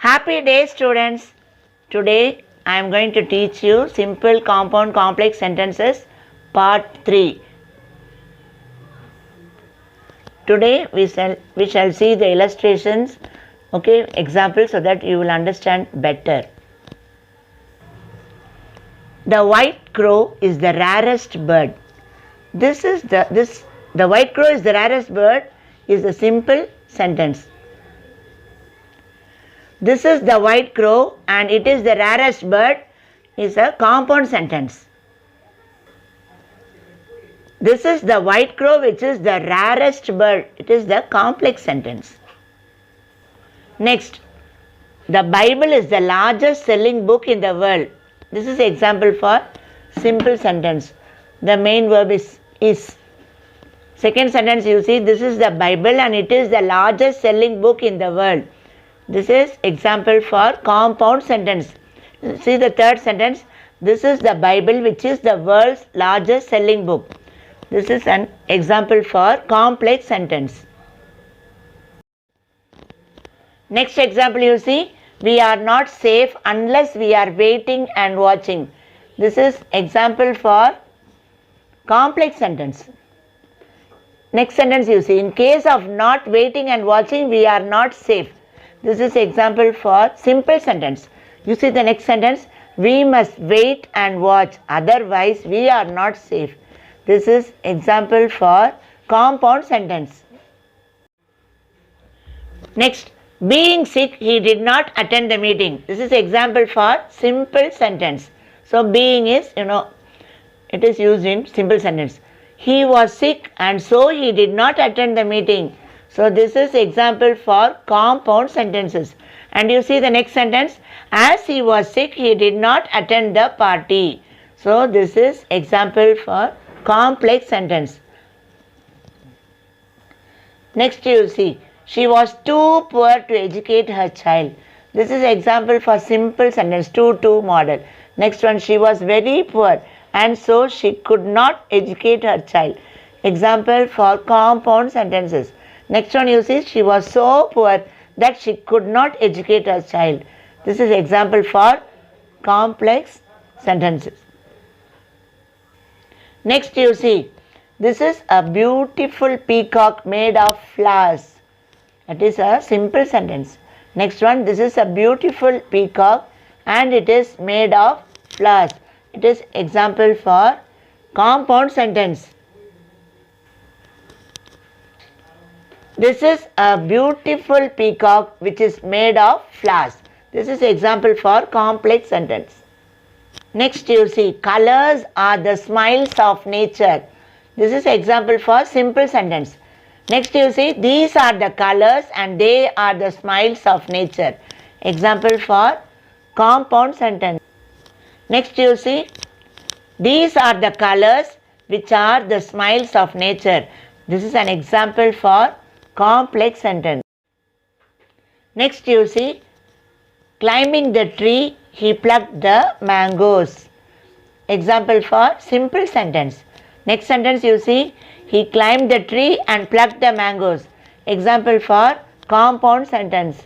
Happy day, students. Today I am going to teach you simple compound complex sentences part 3. Today we shall see the illustrations, examples, so that you will understand better. The white crow is the rarest bird. The white crow is the rarest bird is a simple sentence. This is the white crow and it is the rarest bird is a compound sentence. This is the white crow which is the rarest bird. It is the complex sentence. Next, the Bible is the largest selling book in the world. This is example for simple sentence. The main verb is. Second sentence you see, this is the Bible and it is the largest selling book in the world. This is example for compound sentence. See the third sentence. This is the Bible which is the world's largest selling book. This is an example for complex sentence. Next example you see. We are not safe unless we are waiting and watching. This is example for complex sentence. Next sentence you see. In case of not waiting and watching, we are not safe. This is example for simple sentence. You see the next sentence. We must wait and watch, otherwise we are not safe. This is example for compound sentence. Next, being sick, he did not attend the meeting. This is example for simple sentence. So being is, it is used in simple sentence. He was sick and so he did not attend the meeting. So this is example for compound sentences. And you see the next sentence. As he was sick, he did not attend the party. So this is example for complex sentence. Next you see. She was too poor to educate her child. This is example for simple sentence, to model. Next one, she was very poor and so she could not educate her child. Example for compound sentences. Next one you see, she was so poor that she could not educate her child. This is example for complex sentences. Next you see, this is a beautiful peacock made of flowers. That is a simple sentence. Next one, this is a beautiful peacock and it is made of flowers. It is example for compound sentence. This is a beautiful peacock which is made of flowers. This is example for complex sentence. Next you see, colors are the smiles of nature. This is example for simple sentence. Next you see, these are the colors and they are the smiles of nature. Example for compound sentence. Next you see, these are the colors which are the smiles of nature. This is an example for complex sentence. Next you see, climbing the tree, he plucked the mangoes. Example for simple sentence. Next sentence you see, he climbed the tree and plucked the mangoes. Example for compound sentence.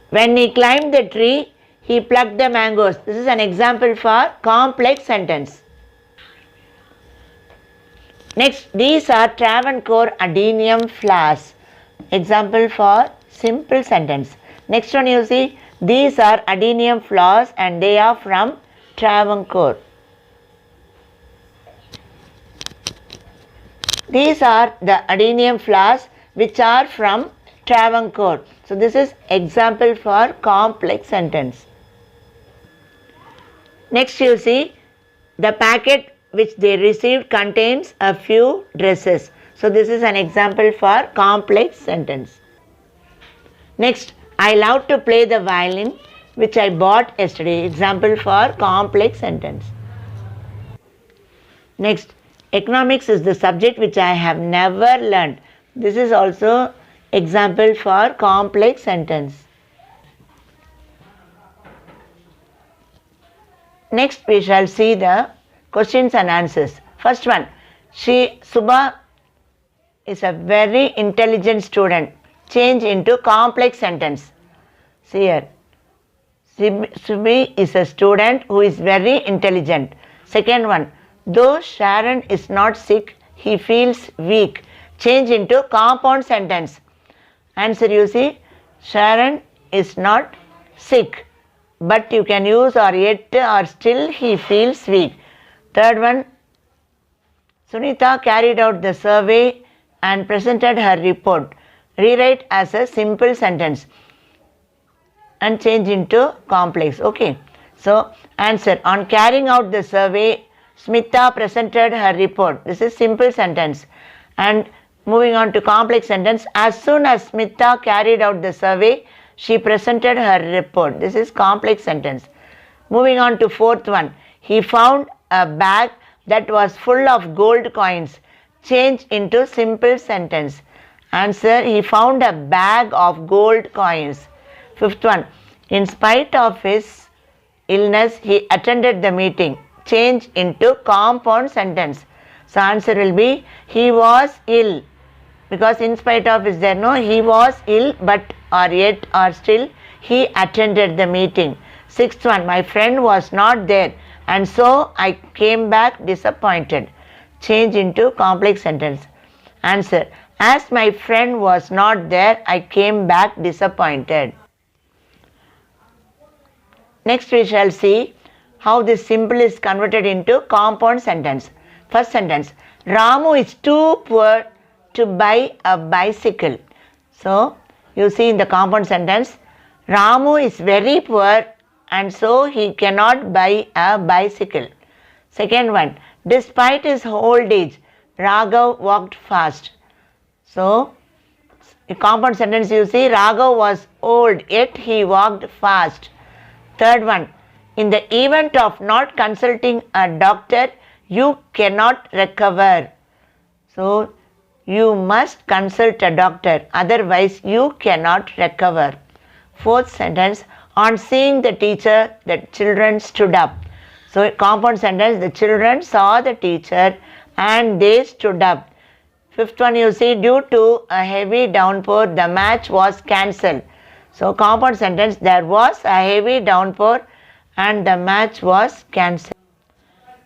When he climbed the tree, he plucked the mangoes. This is an example for complex sentence. Next, these are Travancore adenium flowers. Example for simple sentence. Next one you see, these are adenium flowers and they are from Travancore. These are the adenium flowers which are from Travancore. So this is example for complex sentence. Next you see, the packet which they received contains a few dresses. So this is an example for complex sentence. Next, I love to play the violin which I bought yesterday. Example for complex sentence. Next, economics is the subject which I have never learned. This is also example for complex sentence. Next we shall see the questions and answers. First one, Subha is a very intelligent student. Change into complex sentence. See here. Subhi is a student who is very intelligent. Second one, though Sharon is not sick, he feels weak. Change into compound sentence. Answer, you see, Sharon is not sick, but you can use or yet or still he feels weak. Third one, Sunita carried out the survey and presented her report. Rewrite as a simple sentence and change into complex. Okay. So, answer, on carrying out the survey, Smita presented her report. This is simple sentence. And moving on to complex sentence, as soon as Smita carried out the survey, she presented her report. This is complex sentence. Moving on to fourth one, he found a bag that was full of gold coins. Change into simple sentence. Answer, he found a bag of gold coins. Fifth one, in spite of his illness, he attended the meeting. Change into compound sentence. So, answer will be, he was ill. Because in spite of is there, no, he was ill, but or yet or still he attended the meeting. Sixth one, my friend was not there and so I came back disappointed. Change into complex sentence. Answer, as my friend was not there, I came back disappointed. Next we shall see how this simple is converted into compound sentence. First sentence, Ramu is too poor to buy a bicycle. So, you see in the compound sentence, Ramu is very poor and so he cannot buy a bicycle. Second one, despite his old age, Raghav walked fast. So, in compound sentence you see, Raghav was old yet he walked fast. Third one, in the event of not consulting a doctor, you cannot recover. So, you must consult a doctor, otherwise you cannot recover. Fourth sentence, on seeing the teacher, the children stood up. So, compound sentence, the children saw the teacher and they stood up. Fifth one, you see, due to a heavy downpour, the match was cancelled. So, compound sentence, there was a heavy downpour and the match was cancelled.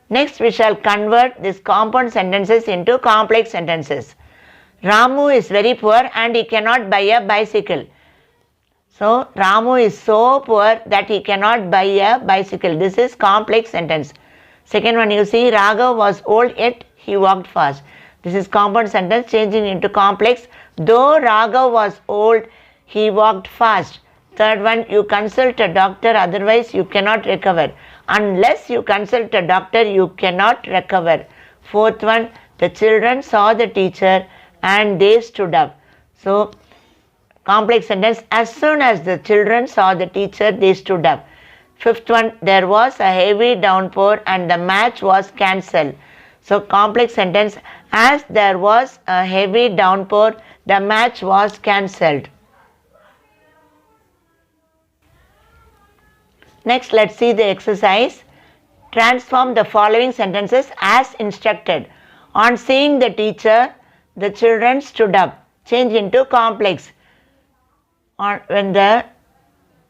Next, we shall convert these compound sentences into complex sentences. Ramu is very poor and he cannot buy a bicycle. So, Ramu is so poor that he cannot buy a bicycle. This is complex sentence. Second one, you see, Raghav was old yet he walked fast. This is compound sentence changing into complex. Though Raghav was old, he walked fast. Third one, you consult a doctor, otherwise you cannot recover. Unless you consult a doctor, you cannot recover. Fourth one, the children saw the teacher and they stood up. So, complex sentence, as soon as the children saw the teacher, they stood up. Fifth one, there was a heavy downpour and the match was cancelled. So, complex sentence, as there was a heavy downpour, the match was cancelled. Next, let's see the exercise. Transform the following sentences as instructed. On seeing the teacher, the children stood up. Change into complex. When the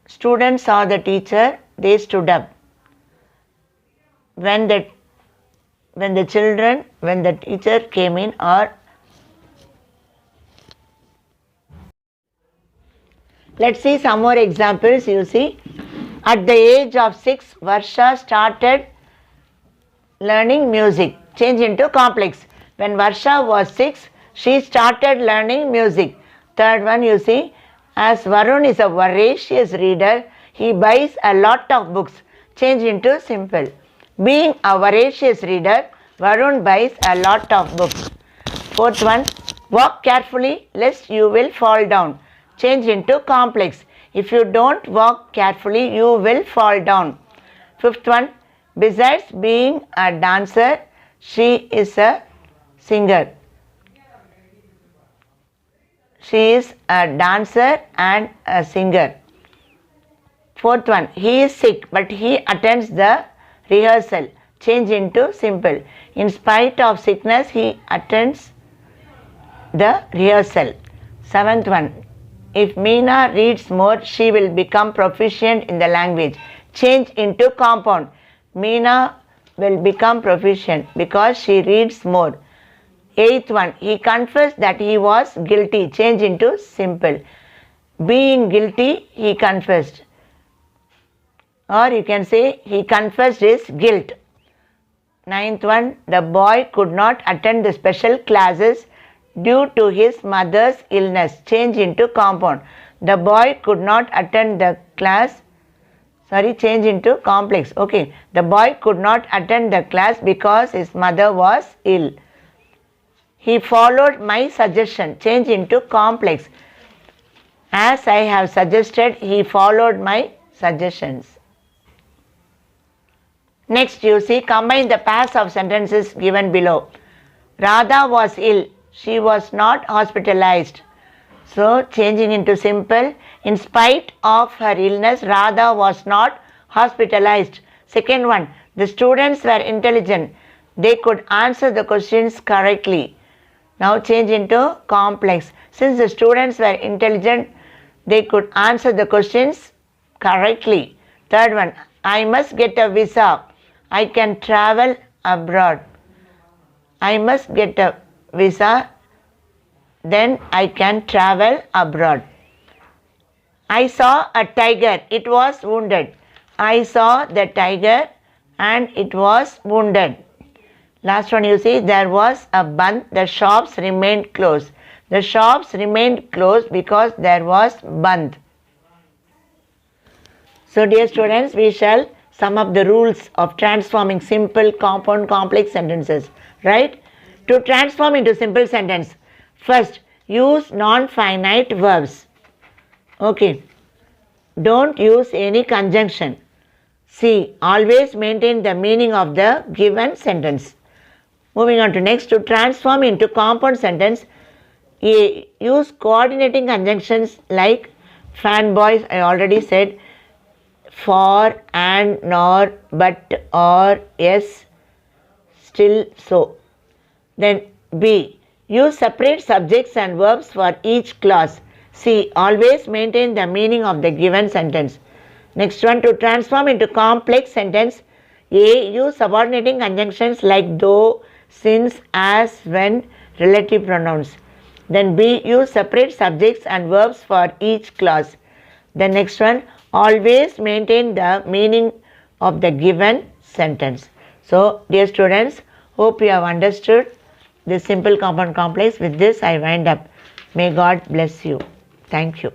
students saw the teacher, they stood up. When the teacher came in, or let's see some more examples. You see, at the age of 6, Varsha started learning music. Change into complex. When Varsha was 6, she started learning music. Third one, you see, as Varun is a voracious reader, he buys a lot of books. Change into simple. Being a voracious reader, Varun buys a lot of books. Fourth one, walk carefully lest you will fall down. Change into complex. If you don't walk carefully, you will fall down. Fifth one, besides being a dancer, she is a singer. She is a dancer and a singer. Fourth one, he is sick but he attends the rehearsal. Change into simple. In spite of sickness, he attends the rehearsal. Seventh one, If Meena reads more, she will become proficient in the language. Change into compound. Meena will become proficient because she reads more. Eighth one, he confessed that he was guilty. Change into simple. Being guilty, he confessed. Or you can say he confessed his guilt. Ninth one, the boy could not attend the special classes due to his mother's illness. Change into compound. The boy could not attend the class. Change into complex. Okay. The boy could not attend the class because his mother was ill. He followed my suggestion. Change into complex. As I have suggested, he followed my suggestions. Next, you see, combine the pairs of sentences given below. Radha was ill. She was not hospitalized. So, changing into simple. In spite of her illness, Radha was not hospitalized. Second one, the students were intelligent. They could answer the questions correctly. Now, change into complex. Since the students were intelligent, they could answer the questions correctly. Third one, I must get a visa. I can travel abroad. I must get a visa, then I can travel abroad. I saw a tiger. It was wounded. I saw the tiger and it was wounded. Last one, you see, there was a Bandh. The shops remained closed. The shops remained closed because there was Bandh. So, dear students, we shall sum up the rules of transforming simple, compound, complex sentences. Right? To transform into simple sentence, first, use non-finite verbs. Okay. Don't use any conjunction. C. Always maintain the meaning of the given sentence. Moving on to next, to transform into compound sentence, A. Use coordinating conjunctions like fanboys, I already said, for, and, nor, but, or, yes, still, so. Then B. Use separate subjects and verbs for each clause. C. Always maintain the meaning of the given sentence. Next one, to transform into complex sentence, A. Use subordinating conjunctions like though, since, as, when, relative pronouns. Then B. Use separate subjects and verbs for each clause. The next one, always maintain the meaning of the given sentence. So, dear students, hope you have understood this simple, compound, complex. With this, I wind up. May God bless you. Thank you.